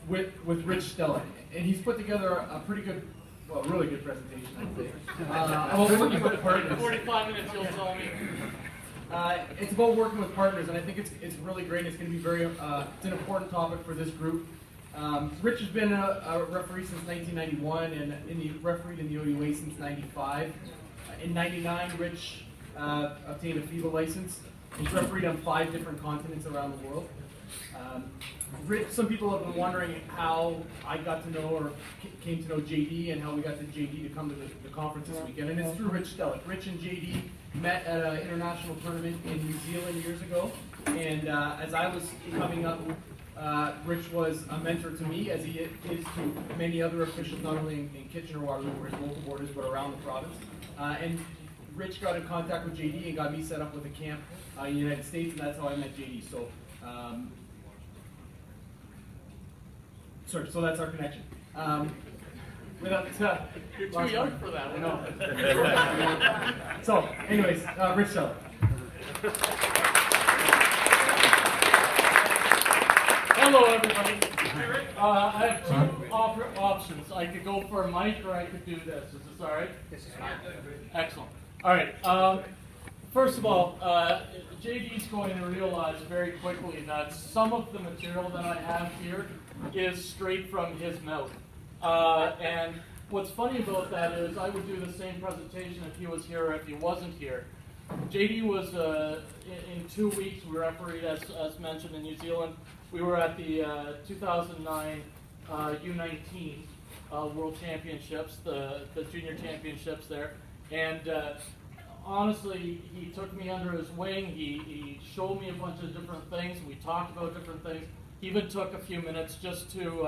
with Rich Stehlik, and he's put together a pretty good, well, really good presentation, I'd say. About working with partners. 45 minutes, you'll tell me. It's about working with partners, and I think it's really great. It's going to be very, it's an important topic for this group. Rich has been a referee since 1991, and refereed in the OUA since '95. In '99, Rich obtained a FIBA license. He's refereed on 5 different continents around the world. Rich, some people have been wondering how I got to know or came to know JD and how we got to JD to come to the conference this weekend. And it's through Rich Stehlik. Rich and JD met at an international tournament in New Zealand years ago. And as I was coming up, Rich was a mentor to me, as he is to many other officials, not only in Kitchener-Waterloo, where his local borders, but around the province. And Rich got in contact with JD and got me set up with a camp in the United States, and that's how I met JD. So, so that's our connection. You're too young for that. I know. So, anyways, Rich Stehlik. Hello, everybody. I have 2 options. I could go for a mic, or I could do this. Is this all right? This is fine. Excellent. All right. First of all, JD's going to realize very quickly that some of the material that I have here is straight from his mouth. And what's funny about that is I would do the same presentation if he was here or if he wasn't here. JD was, in 2 weeks, we refereed, as mentioned, in New Zealand. We were at the 2009 U19 World Championships, the junior championships there. And honestly, he took me under his wing. He showed me a bunch of different things. We talked about different things. He even took a few minutes just to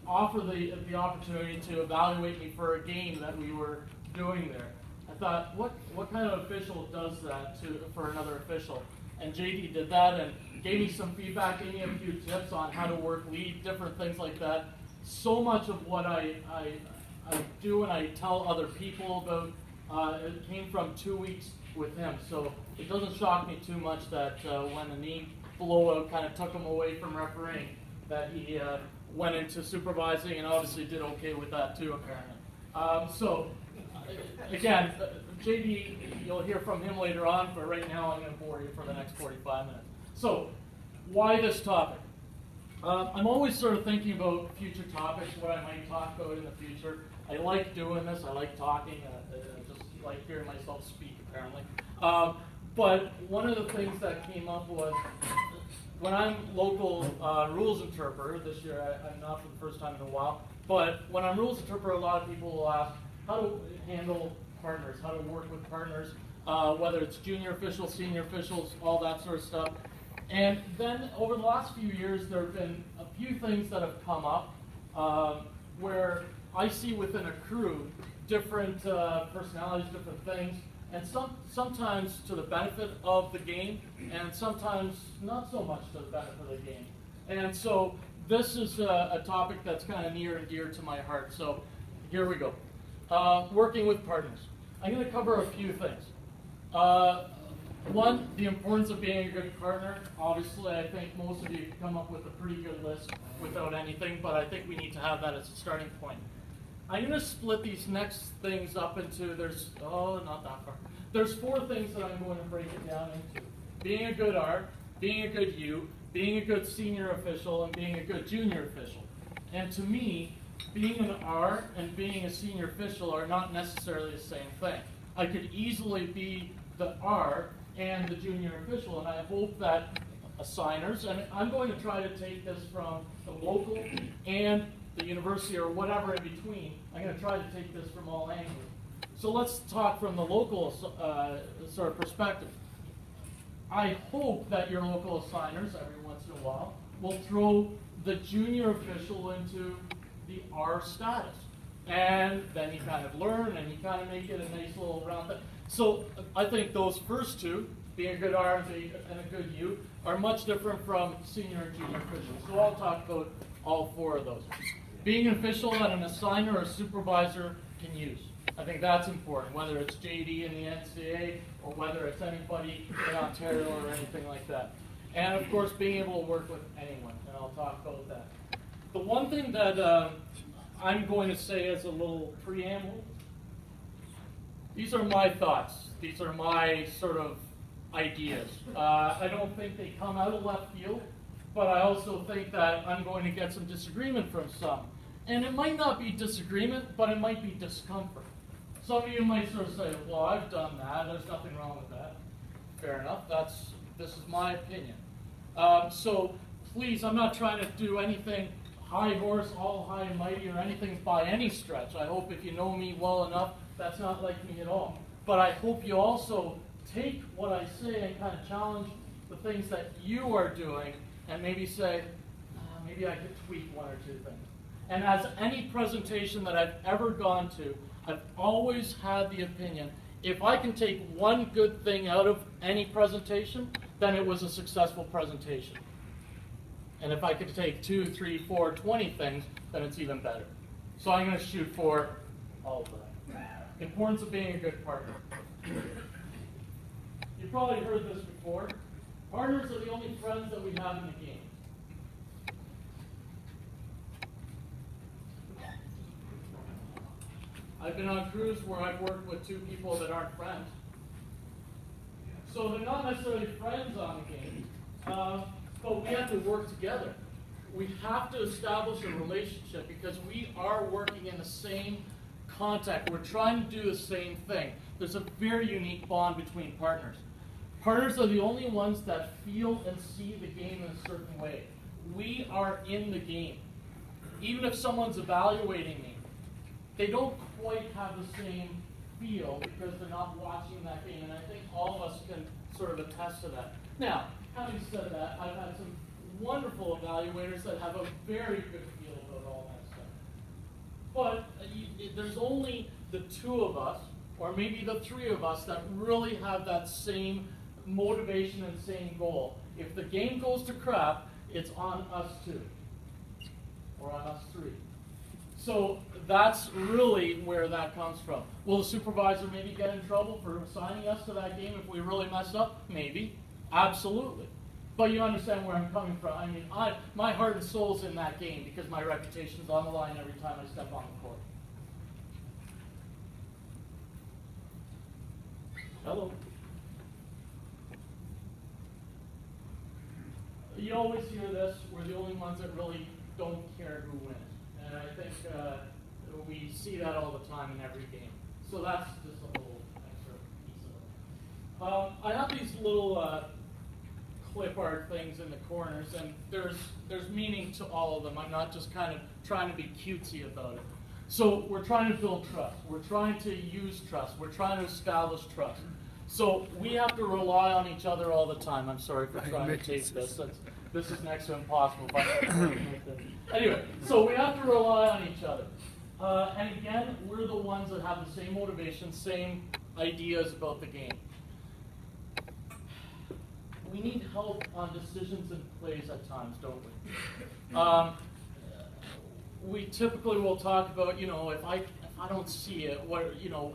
offer the opportunity to evaluate me for a game that we were doing there. I thought, what kind of official does that for another official? And JD did that and gave me some feedback, gave me a few tips on how to work lead, different things like that. So much of what I do and I tell other people about, it came from 2 weeks with him. So it doesn't shock me too much that when the knee blowout kind of took him away from refereeing, that he went into supervising and obviously did okay with that too, apparently. Again, JD, you'll hear from him later on, but right now I'm going to bore you for the next 45 minutes. So, why this topic? I'm always sort of thinking about future topics, what I might talk about in the future. I like doing this, I like talking, I just like hearing myself speak, apparently. But one of the things that came up was, when I'm local rules interpreter, this year I'm not for the first time in a while, but when I'm rules interpreter, a lot of people will ask how to handle partners, how to work with partners, whether it's junior officials, senior officials, all that sort of stuff. And then over the last few years, there have been a few things that have come up where I see within a crew different personalities, different things, and sometimes to the benefit of the game, and sometimes not so much to the benefit of the game. And so this is a topic that's kind of near and dear to my heart. So here we go. Working with partners. I'm going to cover a few things. One, the importance of being a good partner. Obviously, I think most of you come up with a pretty good list without anything, but I think we need to have that as a starting point. I'm going to split these next things up into, not that far. There's 4 things that I'm going to break it down into. Being a good R, being a good U, being a good senior official, and being a good junior official. And to me, being an R and being a senior official are not necessarily the same thing. I could easily be the R and the junior official, and I hope that assigners, and I'm going to try to take this from the local and the university or whatever in between. I'm going to try to take this from all angles. So let's talk from the local sort of perspective. I hope that your local assigners, every once in a while, will throw the junior official into the R status. And then you kind of learn and you kind of make it a nice little round thing. So I think those first two, being a good R and a good U, are much different from senior and junior officials. So I'll talk about all 4 of those. Being an official that an assigner or a supervisor can use. I think that's important, whether it's JD in the NCAA or whether it's anybody in Ontario or anything like that. And of course, being able to work with anyone, and I'll talk about that. The one thing that I'm going to say as a little preamble, these are my thoughts. These are my sort of ideas. I don't think they come out of left field, but I also think that I'm going to get some disagreement from some. And it might not be disagreement, but it might be discomfort. Some of you might sort of say, well, I've done that. There's nothing wrong with that. Fair enough. This is my opinion. So please, I'm not trying to do anything high horse, all high and mighty, or anything by any stretch. I hope if you know me well enough, that's not like me at all. But I hope you also take what I say and kind of challenge the things that you are doing and maybe say, maybe I could tweak one or two things. And as any presentation that I've ever gone to, I've always had the opinion, if I can take one good thing out of any presentation, then it was a successful presentation. And if I could take 2, 3, 4, 20 things, then it's even better. So I'm going to shoot for all of that. Importance of being a good partner. You've probably heard this before. Partners are the only friends that we have in the game. I've been on crews where I've worked with 2 people that aren't friends. So they're not necessarily friends on the game, but we have to work together. We have to establish a relationship because we are working in the same contact. We're trying to do the same thing. There's a very unique bond between partners. Partners are the only ones that feel and see the game in a certain way. We are in the game. Even if someone's evaluating me, they don't quite have the same feel because they're not watching that game, and I think all of us can sort of attest to that. Now, having said that, I've had some wonderful evaluators that have a very good feel about all that stuff. But there's only the 2 of us, or maybe the 3 of us, that really have that same motivation and same goal. If the game goes to crap, it's on us 2, or on us 3. So that's really where that comes from. Will the supervisor maybe get in trouble for assigning us to that game if we really messed up? Maybe. Absolutely. But you understand where I'm coming from. I mean, my heart and soul's in that game because my reputation's on the line every time I step on the court. Hello. You always hear this, we're the only ones that really don't care who wins. And I think we see that all the time in every game. So that's just a little extra piece of it. I have these little clip art things in the corners, and there's meaning to all of them. I'm not just kind of trying to be cutesy about it. So we're trying to build trust. We're trying to use trust. We're trying to establish trust. So we have to rely on each other all the time. I'm sorry for trying to tape this. This is next to impossible. Anyway, so we have to rely on each other. And again, we're the ones that have the same motivation, same ideas about the game. We need help on decisions and plays at times, don't we? We typically will talk about, if I don't see it,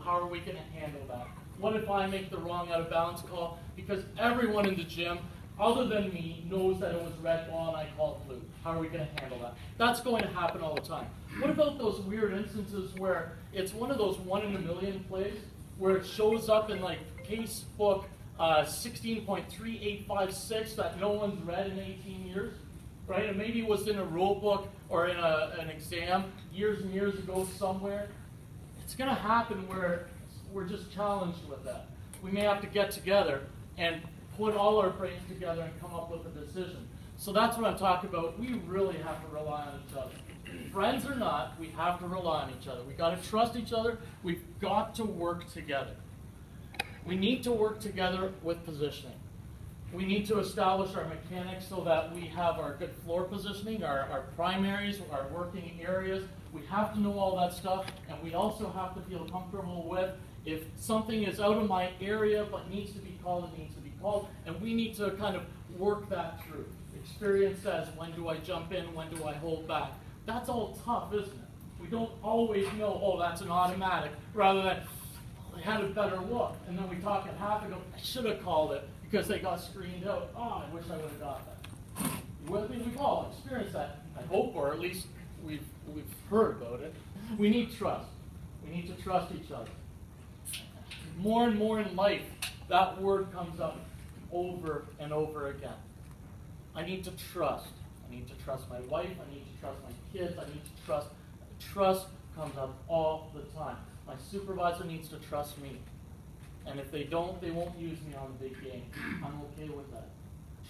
how are we going to handle that? What if I make the wrong out of balance call? Because everyone in the gym, other than me, knows that it was red ball and I called blue. How are we going to handle that? That's going to happen all the time. What about those weird instances where it's one of those 1 in a million plays where it shows up in like case book 16.3856 that no one's read in 18 years, right? And maybe it was in a rule book or in an exam years and years ago somewhere. It's going to happen where we're just challenged with that. We may have to get together and put all our brains together and come up with a decision. So that's what I'm talking about. We really have to rely on each other. Friends or not, we have to rely on each other. We've got to trust each other. We've got to work together. We need to work together with positioning. We need to establish our mechanics so that we have our good floor positioning, our primaries, our working areas. We have to know all that stuff, and we also have to feel comfortable with if something is out of my area but needs to be called, it needs to be called, and we need to kind of work that through. Experience says, when do I jump in, when do I hold back? That's all tough, isn't it? We don't always know, oh, that's an automatic, rather than, they had a better look. And then we talk at half and go, I should have called it because they got screened out. Oh, I wish I would have got that. Well, we've all experienced that, I hope, or at least we've heard about it. We need trust. We need to trust each other. More and more in life, that word comes up over and over again. I need to trust. I need to trust my wife. I need to trust my kids. I need to trust. Trust comes up all the time. My supervisor needs to trust me. And if they don't, they won't use me on the big game. I'm okay with that.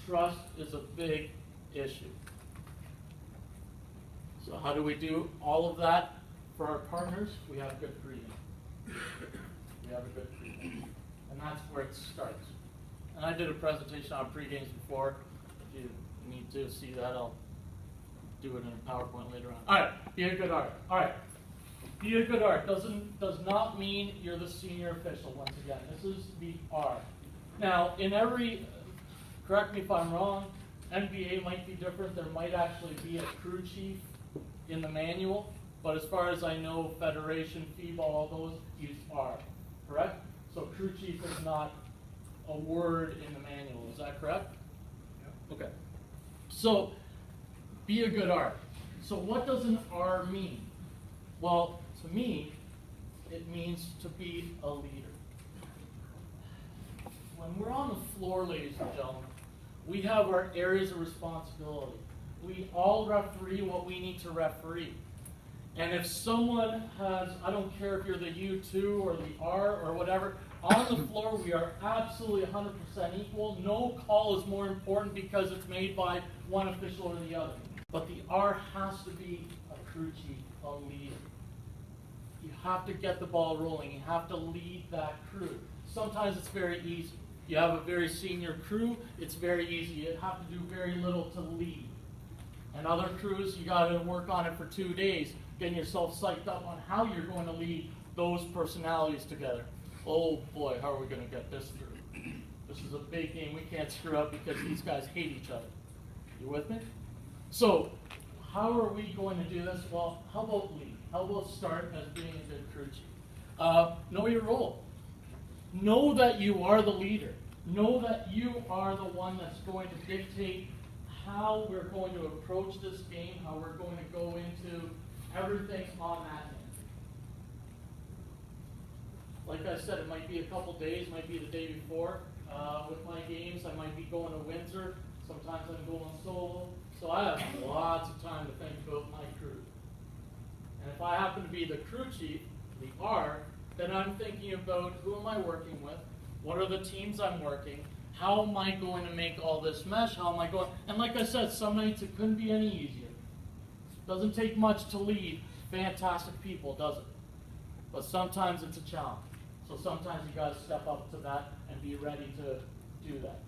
Trust is a big issue. So how do we do all of that for our partners? We have good breathing. We have a good breathing. And that's where it starts. And I did a presentation on pre-games before. If you need to see that, I'll do it in a PowerPoint later on. All right, be a good art. All right, be a good art does not mean you're the senior official. Once again, this is the R. Now, in every, correct me if I'm wrong, NBA might be different. There might actually be a crew chief in the manual, but as far as I know, Federation, FIBA, all those use R. Correct? So crew chief is not a word in the manual. Is that correct? Yeah. Okay. So, be a good R. So what does an R mean? Well, to me, it means to be a leader. When we're on the floor, ladies and gentlemen, we have our areas of responsibility. We all referee what we need to referee. And if someone has, I don't care if you're the U2 or the R or whatever, on the floor we are absolutely 100% equal. No call is more important because it's made by one official or the other. But the R has to be a crew chief, a leader. You have to get the ball rolling. You have to lead that crew. Sometimes it's very easy. You have a very senior crew, it's very easy. You have to do very little to lead. And other crews, you got to work on it for 2 days, getting yourself psyched up on how you're going to lead those personalities together. Oh boy, how are we going to get this through? This is a big game. We can't screw up because these guys hate each other. You with me? So, how are we going to do this? Well, how about lead? How about start as being a good crew chief? Know your role. Know that you are the leader. Know that you are the one that's going to dictate how we're going to approach this game, how we're going to go into everything on that end. Like I said, it might be a couple days, might be the day before. With my games, I might be going to Windsor. Sometimes I'm going solo. So I have lots of time to think about my crew. And if I happen to be the crew chief, the R, then I'm thinking about who am I working with, what are the teams I'm working, how am I going to make all this mesh, how am I going, and like I said, some nights it couldn't be any easier. Doesn't take much to lead fantastic people, does it? But sometimes it's a challenge. So sometimes you got to step up to that and be ready to do that.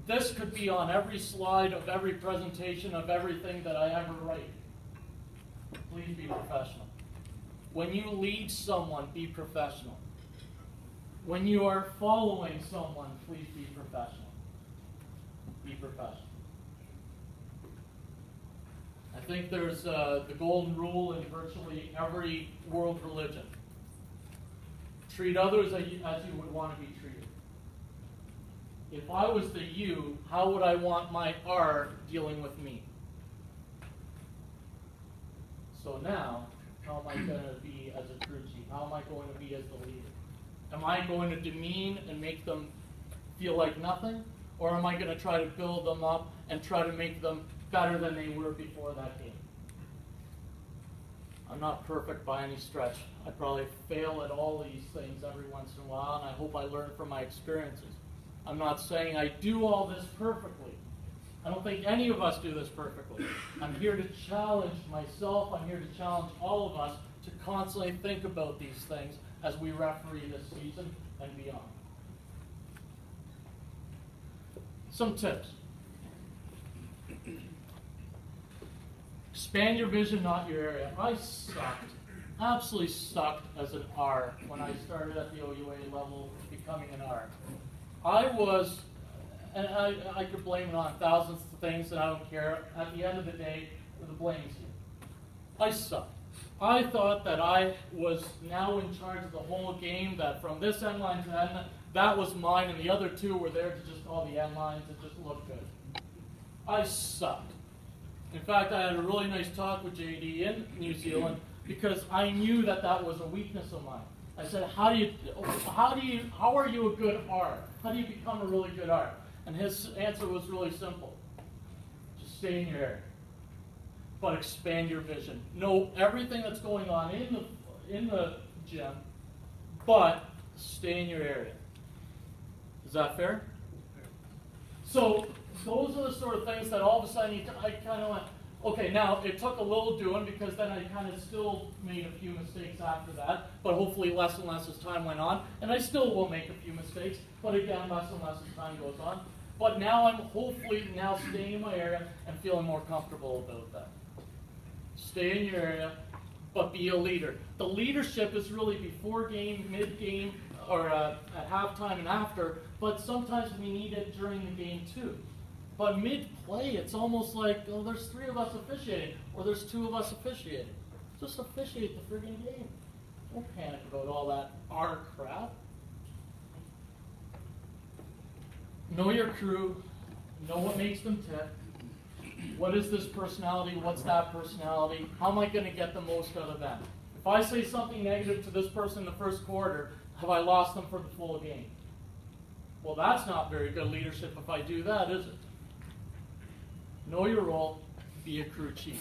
This could be on every slide of every presentation of everything that I ever write. Please be professional. When you lead someone, be professional. When you are following someone, please be professional. Be professional. I think there's the golden rule in virtually every world religion. Treat others as you would want to be treated. If I was the you, how would I want my R dealing with me? So now, how am I going to be as a crew chief? How am I going to be as the leader? Am I going to demean and make them feel like nothing? Or am I going to try to build them up and try to make them better than they were before that game? I'm not perfect by any stretch. I probably fail at all these things every once in a while, and I hope I learn from my experiences. I'm not saying I do all this perfectly. I don't think any of us do this perfectly. I'm here to challenge myself. I'm here to challenge all of us to constantly think about these things as we referee this season and beyond. Some tips. Expand your vision, not your area. I sucked, absolutely sucked as an R when I started at the OUA level becoming an R. I was, and I could blame it on thousands of things and I don't care. At the end of the day, the blame's here. I sucked. I thought that I was now in charge of the whole game, that from this end line to end line, that was mine, and the other two were there to just call the end lines and just look good. I sucked. In fact, I had a really nice talk with JD in New Zealand because I knew that that was a weakness of mine. I said, how are you a good art? How do you become a really good art? And his answer was really simple. Just stay in your area, but expand your vision. Know everything that's going on in the gym, but stay in your area. Is that fair? So those are the sort of things that all of a sudden I kind of went, okay, now it took a little doing because then I kind of still made a few mistakes after that, but hopefully less and less as time went on. And I still will make a few mistakes, but again, less and less as time goes on. But now I'm hopefully now staying in my area and feeling more comfortable about that. Stay in your area, but be a leader. The leadership is really before game, mid-game, or at halftime and after, but sometimes we need it during the game too. But mid-play, it's almost like, oh, there's 3 of us officiating, or there's 2 of us officiating. Just officiate the friggin' game. Don't panic about all that R crap. Know your crew. Know what makes them tick. What is this personality? What's that personality? How am I going to get the most out of them? If I say something negative to this person in the first quarter, have I lost them for the full game? Well, that's not very good leadership if I do that, is it? Know your role, be a crew chief.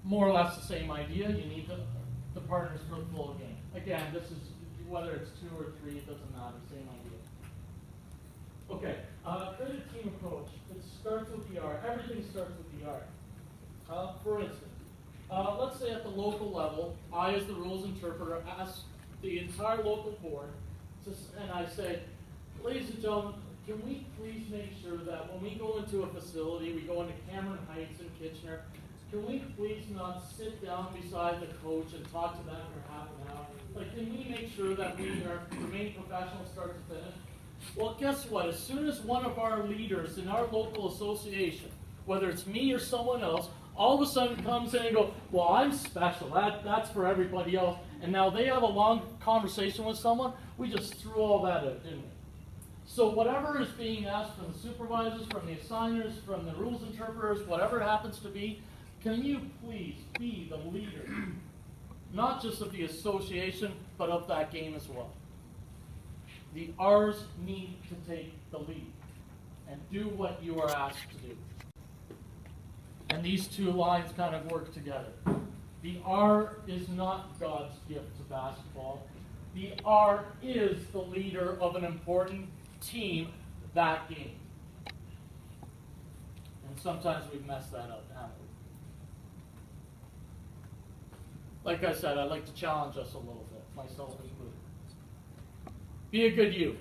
More or less the same idea. You need the partners for the full game. Again, this is whether it's 2 or 3, it doesn't matter. Same idea. Okay, create a team approach. It starts with the art. Everything starts with the art. For instance, let's say at the local level, I, as the rules interpreter, ask the entire local board, and I say, ladies and gentlemen, can we please make sure that when we go into a facility, we go into Cameron Heights and Kitchener, can we please not sit down beside the coach and talk to them for half an hour? Like, can we make sure that we remain professional start to finish? Well, guess what? As soon as one of our leaders in our local association, whether it's me or someone else, all of a sudden comes in and goes, well, I'm special. That's for everybody else. And now they have a long conversation with someone, we just threw all that out, didn't we? So whatever is being asked from the supervisors, from the assigners, from the rules interpreters, whatever it happens to be, can you please be the leader, not just of the association, but of that game as well. The R's need to take the lead and do what you are asked to do. And these 2 lines kind of work together. The R is not God's gift to basketball. The R is the leader of an important team that game. And sometimes we mess that up, haven't we? Like I said, I'd like to challenge us a little bit, myself included. Be a good you.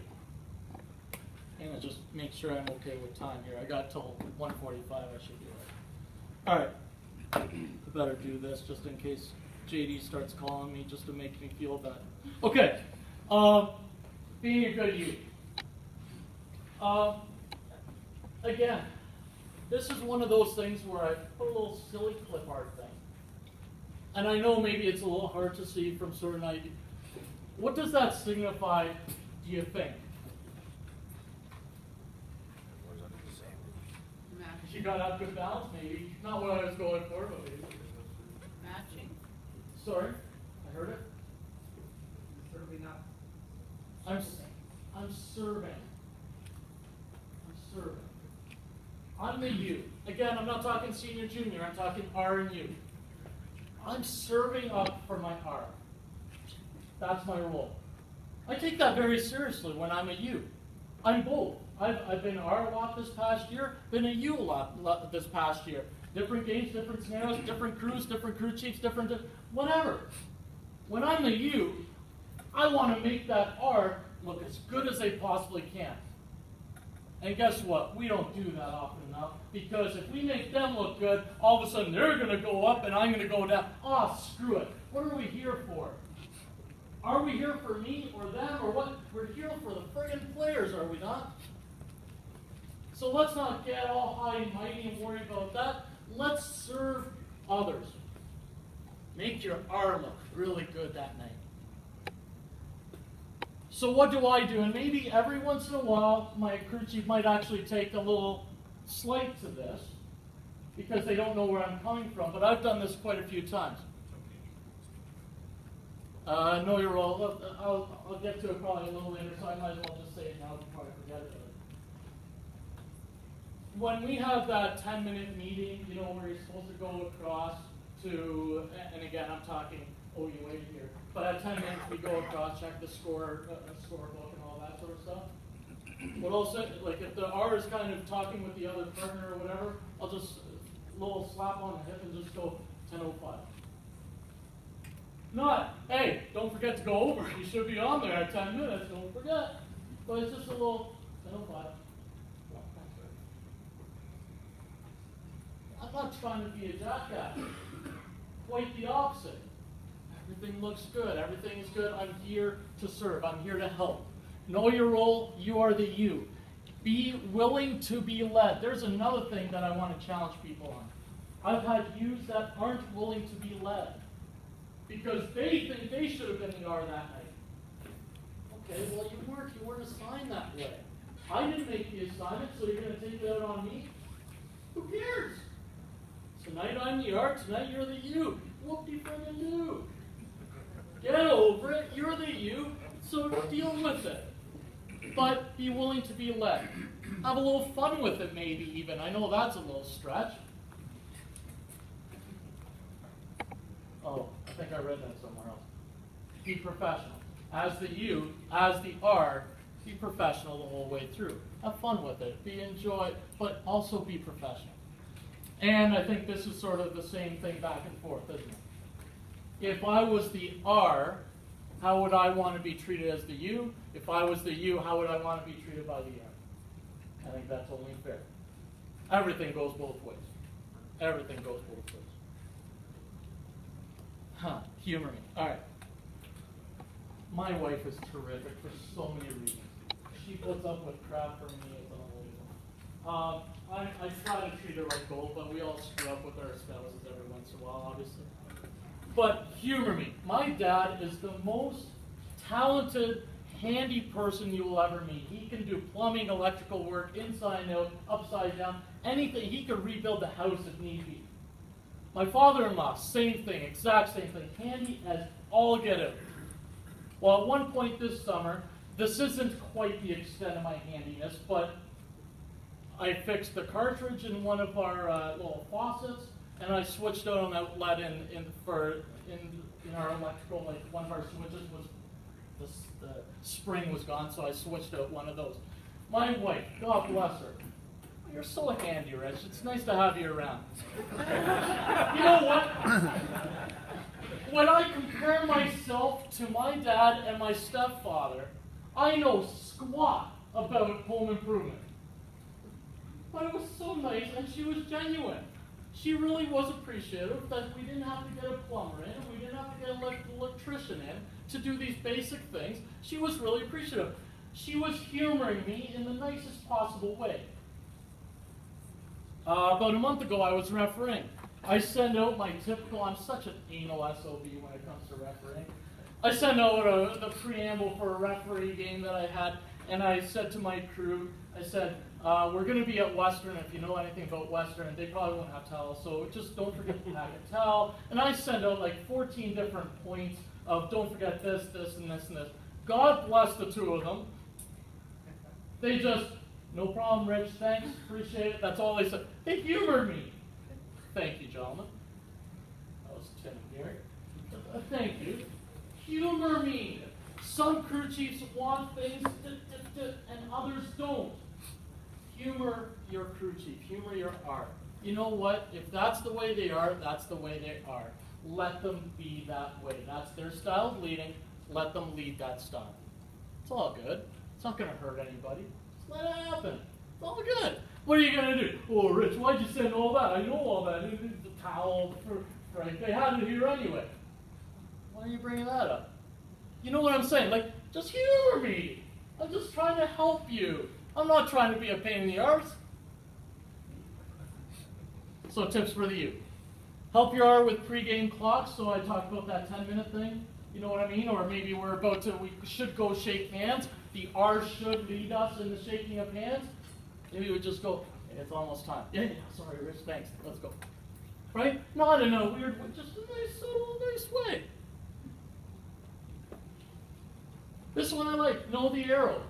And I'll just make sure I'm okay with time here. I got till 1:45, I should be right. Alright. I better do this just in case JD starts calling me just to make me feel bad. Okay. Being a good you. Again, this is one of those things where I put a little silly clip art thing. And I know maybe it's a little hard to see from certain ideas. What does that signify, do you think? She got out good balance, maybe. Not what I was going for, but maybe. Matching. Sorry, I heard it. Certainly not. I'm serving. I'm the U. Again, I'm not talking senior, junior. I'm talking R and U. I'm serving up for my R. That's my role. I take that very seriously when I'm a U. I'm both. I've been R a lot this past year, been a U a lot this past year. Different games, different scenarios, different crews, different crew chiefs, different whatever. When I'm a U, I want to make that R look as good as they possibly can. And guess what? We don't do that often enough, because if we make them look good, all of a sudden they're going to go up and I'm going to go down. Oh, screw it. What are we here for? Are we here for me or them or what? We're here for the friggin' players, are we not? So let's not get all high and mighty and worry about that. Let's serve others. Make your R look really good that night. So what do I do? And maybe every once in a while, my crew chief might actually take a little slight to this, because they don't know where I'm coming from, but I've done this quite a few times. Know your role. I'll get to it probably a little later, so I might as well just say it now before I forget it. When we have that 10-minute meeting, you know, where you're supposed to go across to, and again, I'm talking OUA here, but at 10 minutes we go across, check the scorebook and all that sort of stuff. What I'll say, like if the R is kind of talking with the other partner or whatever, I'll just a little slap on the hip and just go 10:05. Not, hey, don't forget to go over. You should be on there at 10 minutes, don't forget. But it's just a little 10:05. I'm not trying to be a jackass. Quite the opposite. Everything looks good. Everything is good. I'm here to serve. I'm here to help. Know your role. You are the you. Be willing to be led. There's another thing that I want to challenge people on. I've had yous that aren't willing to be led because they think they should have been the R that night. Okay, well you weren't. You weren't assigned that way. I didn't make the assignment, so you're going to take it out on me? Who cares? Tonight I'm the R, tonight you're the you. Whoop-de-friggin-doo. Get over it, you're the you, so deal with it. But be willing to be led. Have a little fun with it maybe even. I know that's a little stretch. Oh, I think I read that somewhere else. Be professional. As the you, as the R, be professional the whole way through. Have fun with it. Enjoy, but also be professional. And I think this is sort of the same thing back and forth, isn't it? If I was the R, how would I want to be treated as the U? If I was the U, how would I want to be treated by the R? I think that's only fair. Everything goes both ways. Everything goes both ways. Humor me. All right. My wife is terrific for so many reasons. She puts up with crap for me. It's unbelievable. I try to treat her like gold, but we all screw up with our spouses every once in a while, obviously. But humor me. My dad is the most talented, handy person you will ever meet. He can do plumbing, electrical work, inside and out, upside down, anything. He could rebuild the house if need be. My father-in-law, same thing, exact same thing. Handy as all get out. Well, at one point this summer, this isn't quite the extent of my handiness, but I fixed the cartridge in one of our little faucets, and I switched out an outlet in our electrical. Like one of our switches was the spring was gone, so I switched out one of those. My wife, God bless her, you're so handy, Rich. It's nice to have you around. You know what? When I compare myself to my dad and my stepfather, I know squat about home improvement. But it was so nice, and she was genuine. She really was appreciative that we didn't have to get a plumber in, and we didn't have to get an electrician in to do these basic things. She was really appreciative. She was humoring me in the nicest possible way. About a month ago, I was refereeing. I send out my typical, I'm such an anal SOB when it comes to refereeing. I send out the preamble for a referee game that I had, and I said to my crew, I said, we're going to be at Western. If you know anything about Western, they probably won't have towels, so just don't forget to pack a towel. And I send out like 14 different points of don't forget this, this, and this, and this. God bless the two of them. They just, no problem, Rich, thanks, appreciate it. That's all they said. They humored me. Thank you, gentlemen. That was Tim here. Thank you. Humor me. Some crew chiefs want things and others don't. Humor your crew chief. Humor your R. You know what? If that's the way they are, that's the way they are. Let them be that way. That's their style of leading. Let them lead that style. It's all good. It's not going to hurt anybody. Just let it happen. It's all good. What are you going to do? Oh, Rich, why'd you send all that? I know all that. It's the towel. Right? They had it here anyway. Why are you bringing that up? You know what I'm saying? Like, just humor me. I'm just trying to help you. I'm not trying to be a pain in the arse. So tips for the youth. Help your R with pregame clocks. So I talked about that 10-minute thing. You know what I mean? Or maybe we should go shake hands. The R should lead us in the shaking of hands. Maybe we just go, hey, it's almost time. Yeah, sorry, Rich, thanks. Let's go. Right? Not in a weird way, just a nice way. This one I like. Know the arrow.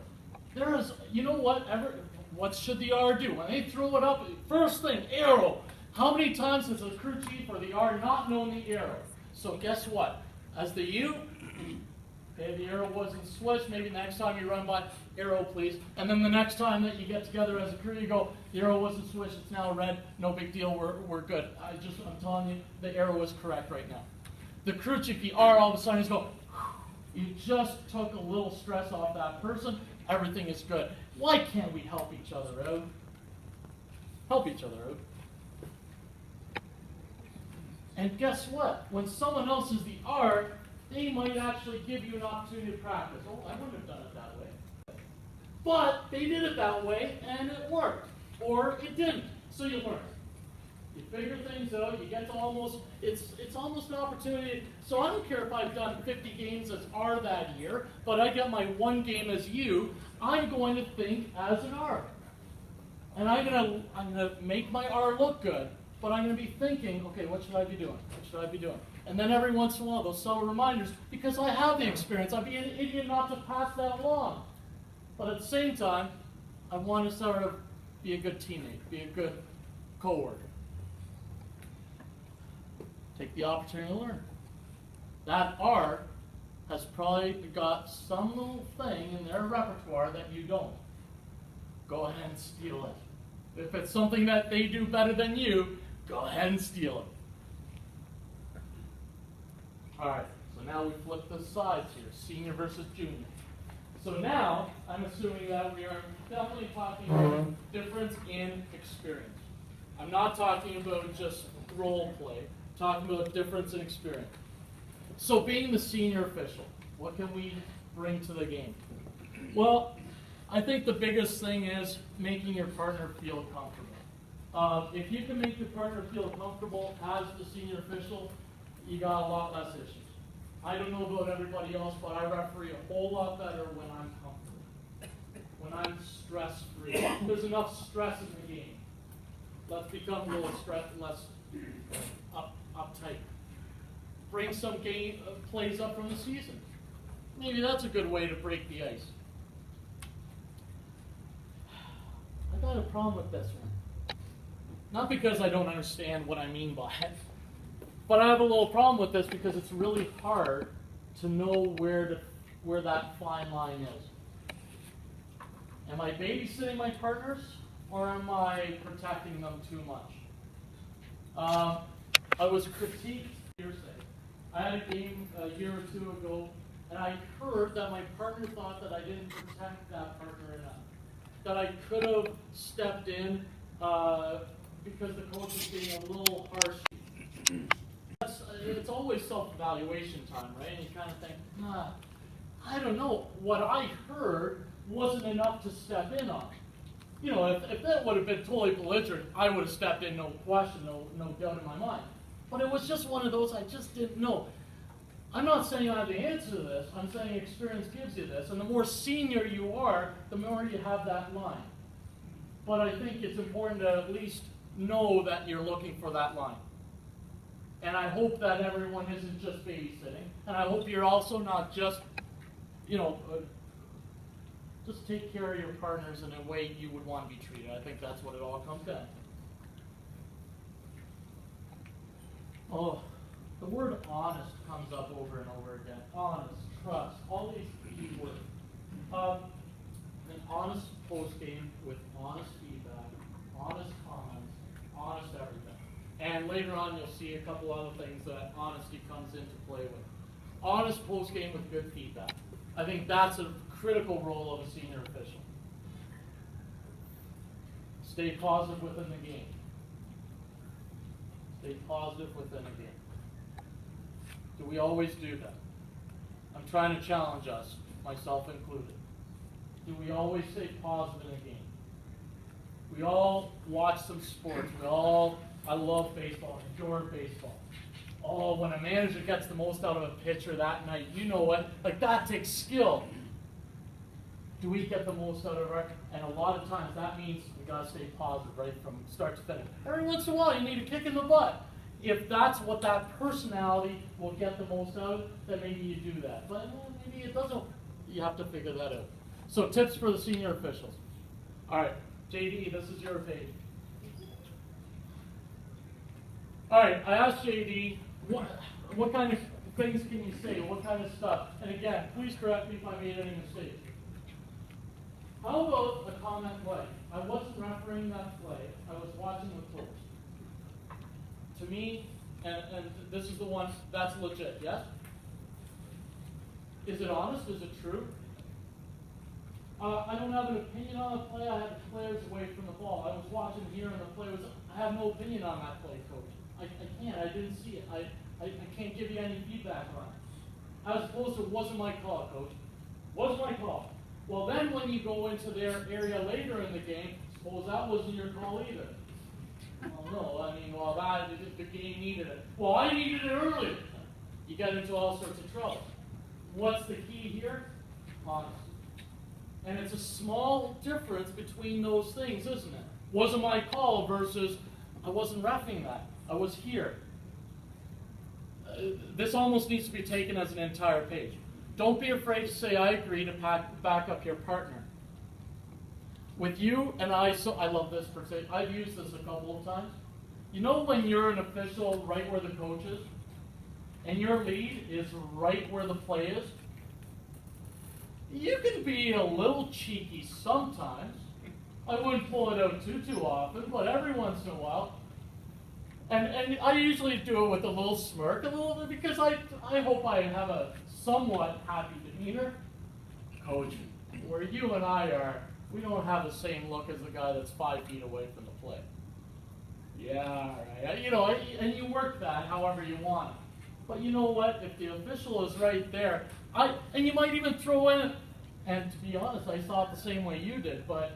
There is, you know what should the R do? When they throw it up, first thing, arrow. How many times has the crew chief or the R not known the arrow? So guess what? As the U, okay, the arrow wasn't switched. Maybe next time you run by, arrow please. And then the next time that you get together as a crew, you go, the arrow wasn't switched. It's now red. No big deal. We're good. I'm telling you, the arrow is correct right now. The crew chief, the R, all of a sudden is going, you just took a little stress off that person. Everything is good. Why can't we help each other out? Help each other out. And guess what? When someone else is the R, they might actually give you an opportunity to practice. Oh, I wouldn't have done it that way. But they did it that way, and it worked. Or it didn't. So you learn. You figure things out. You get to almost, it's almost an opportunity. So I don't care if I've done 50 games as R that year, but I get my one game as U. I'm going to think as an R. And I'm gonna make my R look good. But I'm going to be thinking, okay, what should I be doing? What should I be doing? And then every once in a while, those subtle reminders, because I have the experience. I'd be an idiot not to pass that along. But at the same time, I want to sort of be a good teammate, be a good co-worker. Take the opportunity to learn. That R has probably got some little thing in their repertoire that you don't. Go ahead and steal it. If it's something that they do better than you, go ahead and steal it. Alright, so now we flip the sides here, senior versus junior. So now, I'm assuming that we are definitely talking about difference in experience. I'm not talking about just role play, I'm talking about difference in experience. So being the senior official, what can we bring to the game? Well, I think the biggest thing is making your partner feel comfortable. If you can make your partner feel comfortable as the senior official, you got a lot less issues. I don't know about everybody else, but I referee a whole lot better when I'm comfortable, when I'm stress-free. There's enough stress in the game. Let's become a little less uptight. Bring some game plays up from the season. Maybe that's a good way to break the ice. I got a problem with this one. Not because I don't understand what I mean by it, but I have a little problem with this because it's really hard to know where that fine line is. Am I babysitting my partners, or am I protecting them too much? I was critiqued hearsay. I had a game a year or two ago, and I heard that my partner thought that I didn't protect that partner enough. That I could have stepped in because the coach was being a little harsh. It's always self-evaluation time, right? And you kind of think, I don't know. What I heard wasn't enough to step in on. You know, if that would have been totally belligerent, I would have stepped in, no question, no doubt in my mind. But it was just one of those I just didn't know. I'm not saying I have the answer to this. I'm saying experience gives you this. And the more senior you are, the more you have that line. But I think it's important to at least know that you're looking for that line. And I hope that everyone isn't just babysitting. And I hope you're also not just, just take care of your partners in a way you would want to be treated. I think that's what it all comes down to. Oh, the word honest comes up over and over again. Honest, trust, all these key words. An honest postgame with honest feedback, honest comments, honest everything. And later on you'll see a couple other things that honesty comes into play with. Honest postgame with good feedback. I think that's a critical role of a senior official. Stay positive within the game. Stay positive within the game. Do we always do that? I'm trying to challenge us, myself included. Do we always stay positive in a game? We all watch some sports. We all I love baseball, enjoy baseball. Oh, when a manager gets the most out of a pitcher that night, you know what? Like, that takes skill. Do we get the most out of it? And a lot of times that means we gotta stay positive, right, from start to finish. Every once in a while you need a kick in the butt. If that's what that personality will get the most out of, then maybe you do that. But maybe it doesn't. You have to figure that out. So tips for the senior officials. All right, JD, this is your page. All right, I asked JD, what kind of things can you say? What kind of stuff? And again, please correct me if I made any mistakes. How about a comment play? I wasn't refereeing that play. I was watching the coach. To me, and this is the one, that's legit, yes? Is it honest? Is it true? I don't have an opinion on the play. I had the players away from the ball. I was watching here and the play was, I have no opinion on that play, coach. I can't. I didn't see it. I can't give you any feedback on it. As opposed to, wasn't my call, coach. Wasn't my call. Well, then when you go into their area later in the game, suppose that wasn't your call either. Well, no, I mean, well, the game needed it. Well, I needed it earlier. You get into all sorts of trouble. What's the key here? Honesty. And it's a small difference between those things, isn't it? Wasn't my call versus I wasn't reffing that. I was here. This almost needs to be taken as an entire page. Don't be afraid to say, I agree, to back up your partner. With you and I love this per se. I've used this a couple of times. You know when you're an official right where the coach is, and your lead is right where the play is? You can be a little cheeky sometimes. I wouldn't pull it out too often, but every once in a while. And I usually do it with a little smirk, a little bit, because I hope I have a somewhat happy demeanor. Coach, where you and I are, we don't have the same look as the guy that's 5 feet away from the play. Yeah, right. You know, and you work that however you want it. But you know what? If the official is right there, and you might even throw in, and to be honest, I saw it the same way you did, but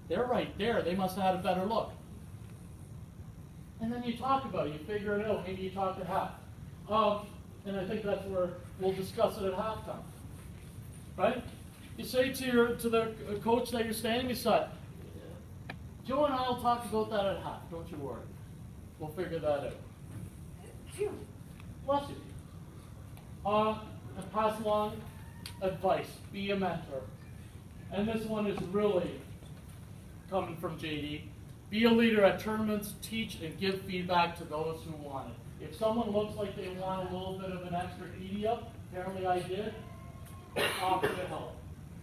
they're right there. They must have had a better look. And then you talk about it. You figure it out. Maybe you talk at half. And I think that's where we'll discuss it at halftime. Right? You say to the coach that you're standing beside, Joe and I will talk about that at half. Don't you worry. We'll figure that out. Bless you. And pass along advice. Be a mentor. And this one is really coming from JD. Be a leader at tournaments. Teach and give feedback to those who want it. If someone looks like they want a little bit of an extra ED up, apparently I did, offer to help.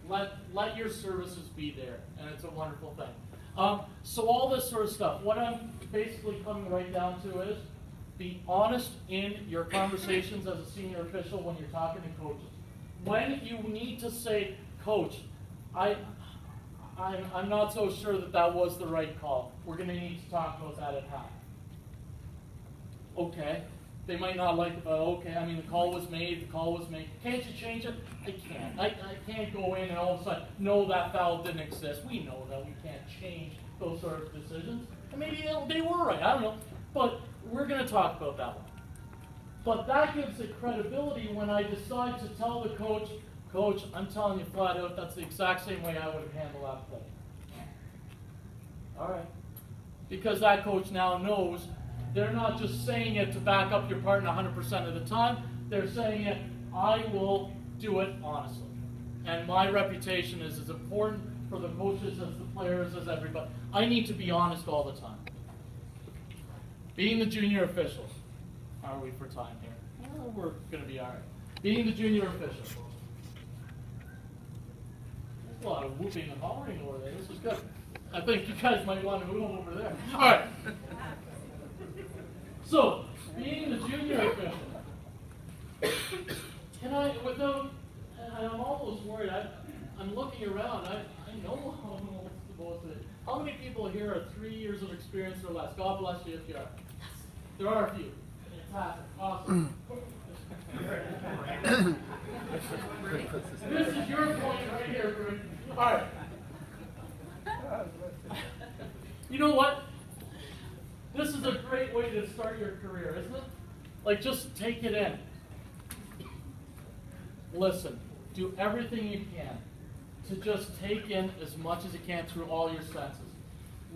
Let your services be there, and it's a wonderful thing. So all this sort of stuff, what I'm basically coming right down to is, be honest in your conversations as a senior official when you're talking to coaches. When you need to say, Coach, I'm not so sure that was the right call. We're going to need to talk about that at half. Okay. They might not like it, but okay, I mean, the call was made. Can't you change it? I can't. I can't go in and all of a sudden, no, that foul didn't exist. We know that we can't change those sort of decisions. And maybe they were right. I don't know. But we're going to talk about that one. But that gives it credibility when I decide to tell the coach, Coach, I'm telling you flat out, that's the exact same way I would have handled that play. All right. Because that coach now knows they're not just saying it to back up your partner 100% of the time. They're saying it, I will do it honestly. And my reputation is as important for the coaches as the players, as everybody. I need to be honest all the time. Being the junior official. How are we for time here? Well, we're going to be all right. Being the junior official. There's a lot of whooping and hollering over there. This is good. I think you guys might want to move over there. All right. So, being the junior official, can I, without, and I'm almost worried, I'm looking around, I know how I'm supposed to. How many people here are 3 years of experience or less? God bless you if you are. There are a few. Fantastic. Awesome. This is your point right here, Bruce. All right. You know what? This is a great way to start your career, isn't it? Like, just take it in. Listen, do everything you can to just take in as much as you can through all your senses.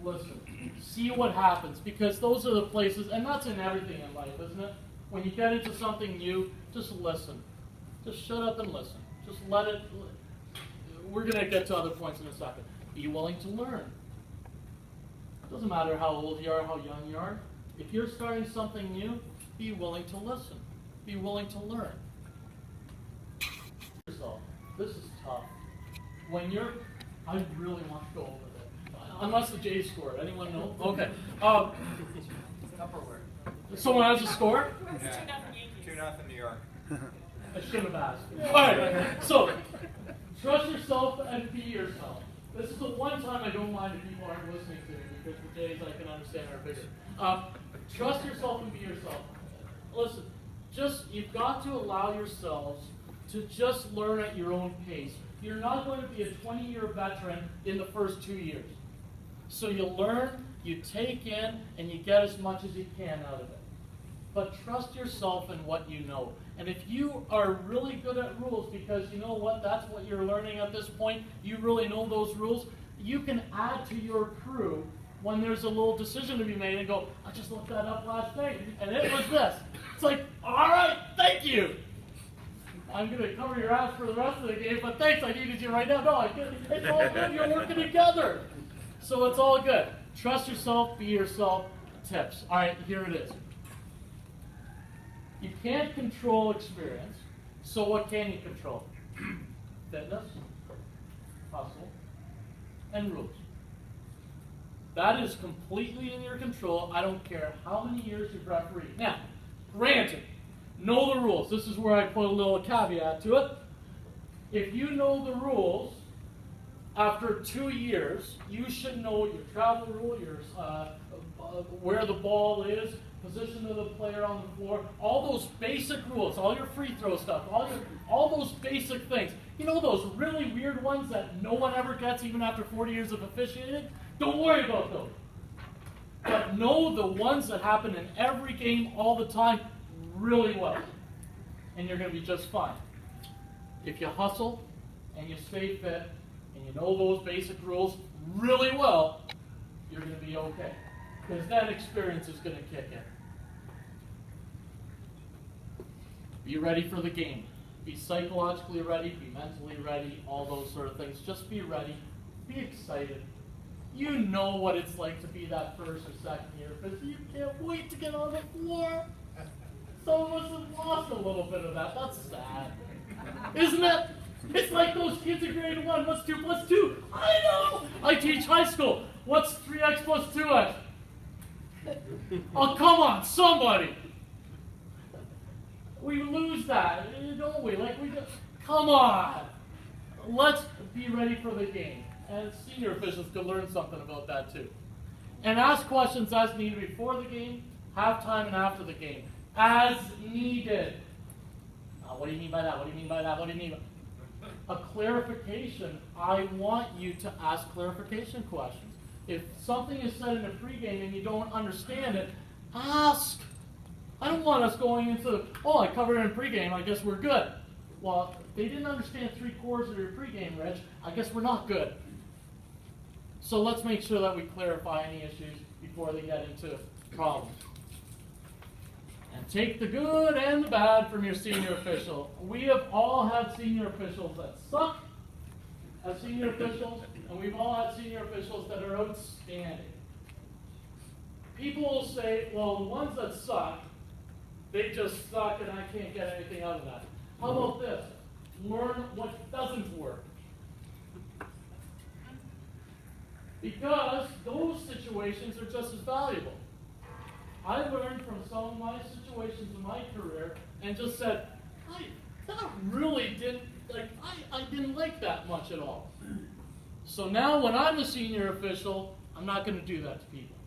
Listen, see what happens, because those are the places, and that's in everything in life, isn't it? When you get into something new, just listen. Just shut up and listen. Just let it. We're going to get to other points in a second. Be willing to learn. Doesn't matter how old you are, how young you are. If you're starting something new, be willing to listen. Be willing to learn. This is tough. When you're, I really want to go over that. Unless the Jays scored. Anyone know? Okay. Someone has a score? Yeah. 2-0 New York. I should have asked. All right. So, trust yourself and be yourself. This is the one time I don't mind if people aren't listening to me, because the Jays I can understand are bigger. Trust yourself and be yourself. Listen, you've got to allow yourselves to just learn at your own pace. You're not going to be a 20-year veteran in the first 2 years. So you learn, you take in, and you get as much as you can out of it. But trust yourself in what you know. And if you are really good at rules, because you know what, that's what you're learning at this point, you really know those rules, you can add to your crew when there's a little decision to be made and go, I just looked that up last night, and it was this. It's like, all right, thank you. I'm going to cover your ass for the rest of the game, but thanks, I needed you right now. No, it's all good, you're working together. So it's all good. Trust yourself, be yourself. Tips. All right, here it is. You can't control experience, so what can you control? Fitness, hustle, and rules. That is completely in your control. I don't care how many years you've refereed. Now, granted, know the rules. This is where I put a little caveat to it. If you know the rules, after 2 years, you should know your travel rule, your where the ball is, position of the player on the floor, all those basic rules, all your free throw stuff, all those basic things. You know those really weird ones that no one ever gets even after 40 years of officiating? Don't worry about those. But know the ones that happen in every game all the time really well. And you're going to be just fine. If you hustle and you stay fit and you know those basic rules really well, you're going to be okay. Because that experience is going to kick in. Be ready for the game. Be psychologically ready, be mentally ready, all those sort of things. Just be ready. Be excited. You know what it's like to be that first or second year, because you can't wait to get on the floor. Some of us have lost a little bit of that. That's sad. Isn't it? It's like those kids in grade 1. What's 2 plus 2? I know! I teach high school. What's 3x plus 2x? Oh, come on, somebody! We lose that, don't we? Come on! Let's be ready for the game. And senior officials can learn something about that too. And ask questions as needed before the game, halftime, and after the game. As needed. What do you mean by that? What do you mean by that? What do you mean by a clarification? I want you to ask clarification questions. If something is said in a pregame and you don't understand it, ask. I don't want us going into, oh, I covered it in pregame, I guess we're good. Well, they didn't understand 3/4 of your pregame, Reg. I guess we're not good. So let's make sure that we clarify any issues before they get into problems. And take the good and the bad from your senior official. We have all had senior officials that suck as senior officials, and we've all had senior officials that are outstanding. People will say, well, the ones that suck, they just suck and I can't get anything out of that. How about this? Learn what doesn't work. Because those situations are just as valuable. I learned from some of my situations in my career and just said, that really didn't, I didn't like that much at all. So now when I'm a senior official, I'm not going to do that to people.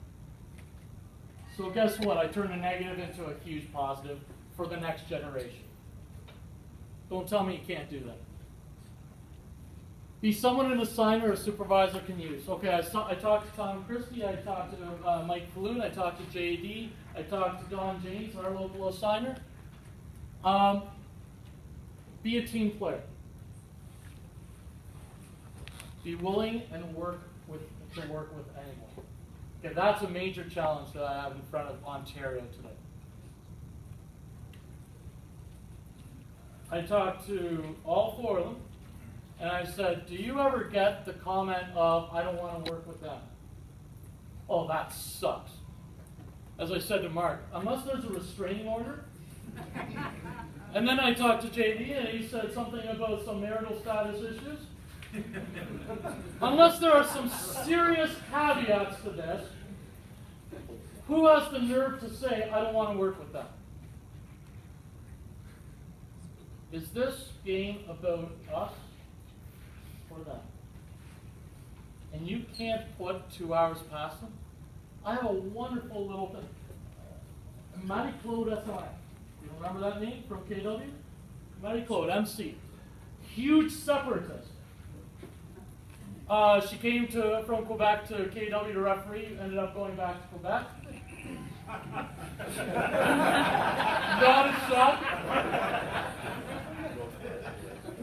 So guess what? I turned a negative into a huge positive for the next generation. Don't tell me you can't do that. be someone an assigner or a supervisor can use. Okay, I talked to Tom Christie, I talked to Mike Falloon, I talked to JD, I talked to Don James, our local assigner. Be a team player. Be willing and to work with anyone. Okay, that's a major challenge that I have in front of Ontario today. I talked to all four of them, and I said, do you ever get the comment of, I don't want to work with them? Oh, that sucks. As I said to Mark, unless there's a restraining order. And then I talked to JD, and he said something about some marital status issues. Unless there are some serious caveats to this, who has the nerve to say, I don't want to work with them? Is this game about us or them? And you can't put 2 hours past them? I have a wonderful little thing. Marie-Claude SI. You remember that name from KW? Marie-Claude, MC. Huge separatist. She came from Quebec to KW to referee, ended up going back to Quebec. Not a shock.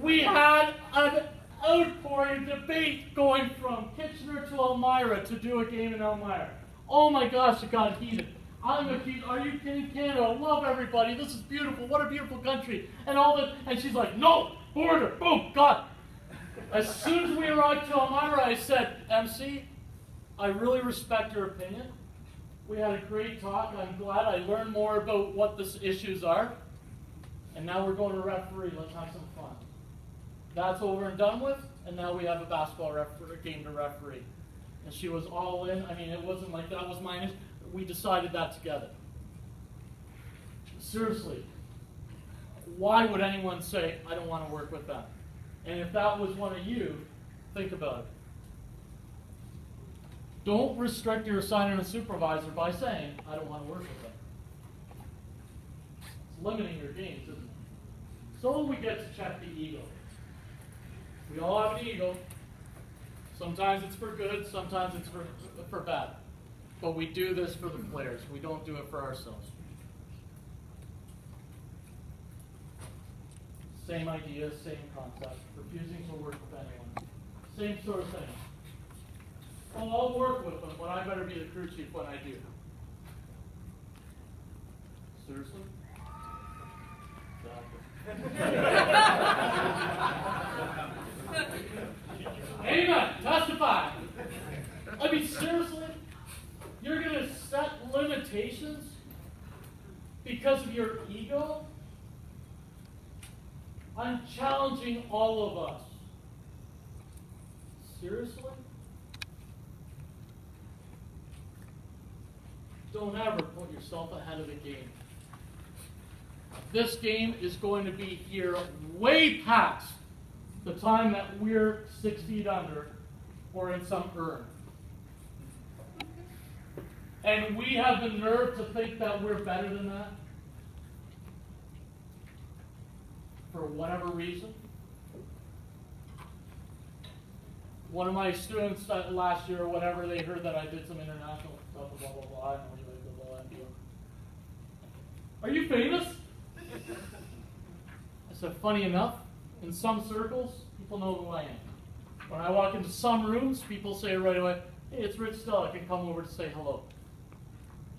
We had an outpouring debate going from Kitchener to Elmira to do a game in Elmira. Oh my gosh, it got heated. Are you kidding? Canada, I love everybody. This is beautiful. What a beautiful country. And she's like, no, border, boom, God. As soon as we arrived to Elmira, I said, MC, I really respect your opinion. We had a great talk. I'm glad I learned more about what the issues are. And now we're going to referee. Let's have some fun. That's over and done with, and now we have a basketball game to referee. And she was all in. I mean, it wasn't like that was mine. We decided that together. Seriously, why would anyone say, I don't want to work with them? And if that was one of you, think about it. Don't restrict your assigner and supervisor by saying, I don't want to work with them. It's limiting your games, isn't it? So we get to check the ego. We all have an ego. Sometimes it's for good, sometimes it's for bad. But we do this for the players. We don't do it for ourselves. Same idea, same concept. Refusing to work with anyone. Same sort of thing. Well, I'll work with them, but I better be the crew chief when I do. Seriously? Amen. Testify. I mean, seriously? You're going to set limitations because of your ego? I'm challenging all of us. Seriously? Don't ever put yourself ahead of the game. This game is going to be here way past the time that we're 6 feet under or in some urn. And we have the nerve to think that we're better than that for whatever reason. One of my students last year or whatever, they heard that I did some international stuff, blah, blah, blah, I don't know what blah, blah, blah. Are you famous? I said, funny enough, in some circles, people know who I am. When I walk into some rooms, people say right away, hey, it's Rich Stehlik, and come over to say hello.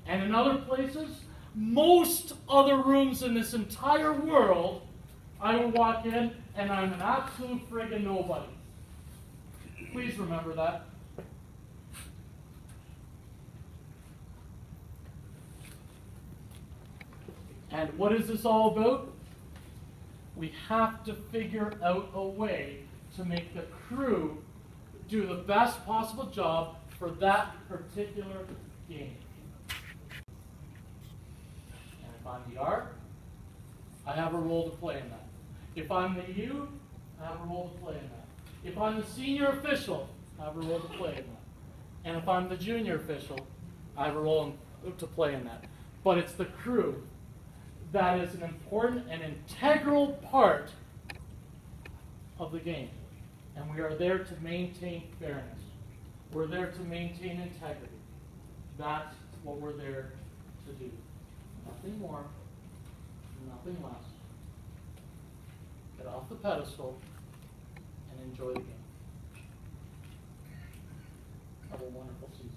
And in other places, most other rooms in this entire world, I will walk in and I'm an absolute friggin' nobody. Please remember that. And what is this all about? We have to figure out a way to make the crew do the best possible job for that particular game. And if I'm the R, I have a role to play in that. If I'm the U, I have a role to play in that. If I'm the senior official, I have a role to play in that. And if I'm the junior official, I have a role to play in that. But it's the crew that is an important and integral part of the game. And we are there to maintain fairness. We're there to maintain integrity. That's what we're there to do. Nothing more, nothing less. Get off the pedestal and enjoy the game. Have a wonderful season.